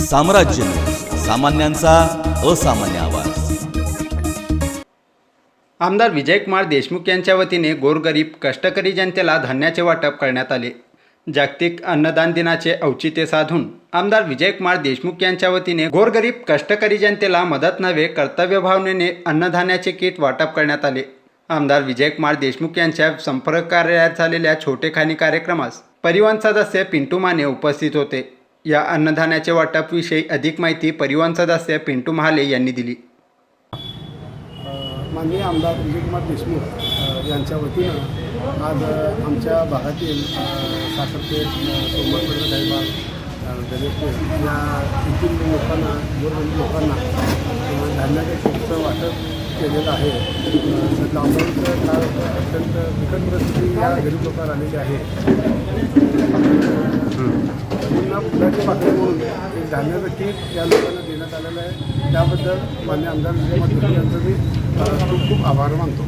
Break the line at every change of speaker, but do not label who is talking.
साम्राज्य न्यूज, सामान्यांचा असामान्य आवाज।
आमदार विजयकुमार देशमुख यांच्या वतीने गोरगरीब कष्टकरी जनतेला धान्याचे वाटप करण्यात आले। जागतिक अन्नदान दिनाचे औचित्य साधून आमदार विजयकुमार देशमुख यांच्या वतीने गोरगरीब कष्टकरी जनतेला मदत नव्हे कर्तव्य भावनेने अन्नधान्याचे किट वाटप करण्यात आले। आमदार विजयकुमार देशमुख यांच्या संपर्क कार्यालयात झालेल्या छोटेखानी कार्यक्रमास परिवहन सदस्य पिंटू माने उपस्थित होते। या अन्नधान्याचे वाटप विषयी अधिक माहिती परिवहन सदस्य पिंटू महाले यांनी दिली।
माननीय आमदार विजयकुमार देशमुख यांच्या वतीनं आज आमच्या भागातील साखरपेठ, सोमवारपेठ, दहीबाग, गणेशपेठ या येथील लोकांना, गोरगरीब लोकांना धान्याच्या किटचं वाटप केलेलं आहे। लॉकडाऊनचं काळ अत्यंत बिकट परिस्थिती या गरीब लोकांना आलेली आहे। पुन्हा फुलाची पाकळी म्हणून एक धान्याचं किट या लोकांना देण्यात आलेलं आहे। त्याबद्दल माननीय आमदार विजयकुमार देशमुख यांचं मी खूप खूप आभार मानतो।